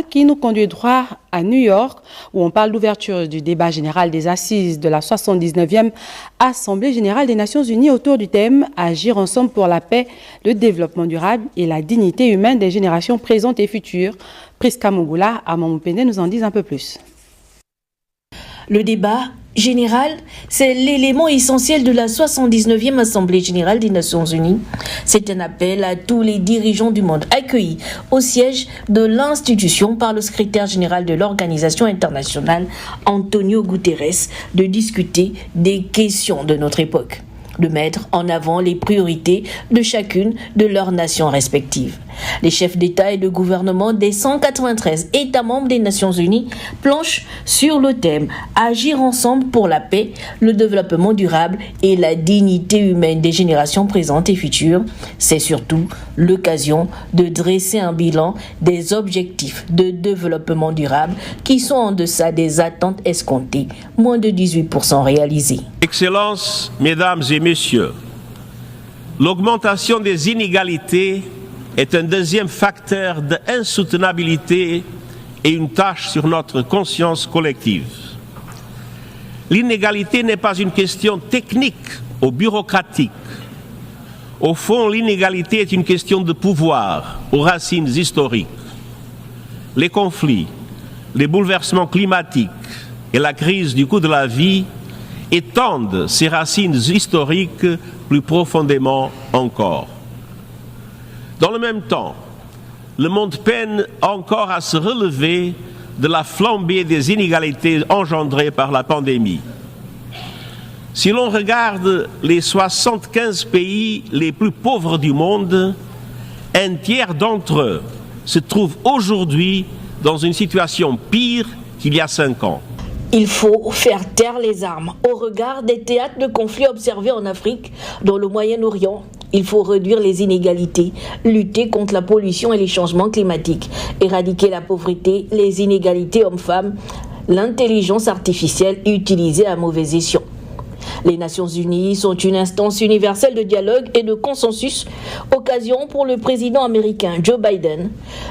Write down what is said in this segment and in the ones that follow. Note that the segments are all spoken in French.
qui nous conduit droit à New York, où on parle d'ouverture du débat général des assises de la 79e Assemblée générale des Nations unies autour du thème « Agir ensemble pour la paix, le développement durable et la dignité humaine des générations présentes et futures ». Priska Mugula à Mamopene nous en dit un peu plus. Le débat général, c'est l'élément essentiel de la 79e Assemblée générale des Nations unies. C'est un appel à tous les dirigeants du monde accueillis au siège de l'institution par le secrétaire général de l'Organisation internationale, Antonio Guterres, de discuter des questions de notre époque, de mettre en avant les priorités de chacune de leurs nations respectives. Les chefs d'État et de gouvernement des 193 États membres des Nations Unies planchent sur le thème « Agir ensemble pour la paix, le développement durable et la dignité humaine des générations présentes et futures ». C'est surtout l'occasion de dresser un bilan des objectifs de développement durable qui sont en deçà des attentes escomptées, moins de 18% réalisés. Excellences, Mesdames et Messieurs, l'augmentation des inégalités est un deuxième facteur d'insoutenabilité et une tâche sur notre conscience collective. L'inégalité n'est pas une question technique ou bureaucratique. Au fond, l'inégalité est une question de pouvoir aux racines historiques. Les conflits, les bouleversements climatiques et la crise du coût de la vie étendent ces racines historiques plus profondément encore. Dans le même temps, le monde peine encore à se relever de la flambée des inégalités engendrées par la pandémie. Si l'on regarde les 75 pays les plus pauvres du monde, un tiers d'entre eux se trouvent aujourd'hui dans une situation pire qu'il y a 5 ans. Il faut faire taire les armes. Au regard des théâtres de conflits observés en Afrique, dans le Moyen-Orient, il faut réduire les inégalités, lutter contre la pollution et les changements climatiques, éradiquer la pauvreté, les inégalités hommes-femmes, l'intelligence artificielle utilisée à mauvais escient. Les Nations Unies sont une instance universelle de dialogue et de consensus, occasion pour le président américain Joe Biden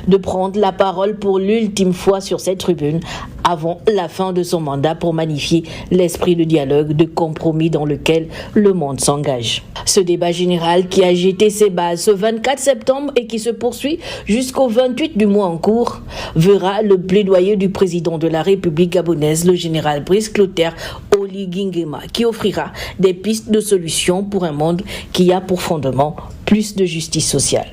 de prendre la parole pour l'ultime fois sur cette tribune avant la fin de son mandat pour magnifier l'esprit de dialogue, de compromis dans lequel le monde s'engage. Ce débat général qui a jeté ses bases ce 24 septembre et qui se poursuit jusqu'au 28 du mois en cours verra le plaidoyer du président de la République gabonaise, le général Brice Clotaire Oligui Nguema, qui offrira des pistes de solutions pour un monde qui a pour fondement plus de justice sociale.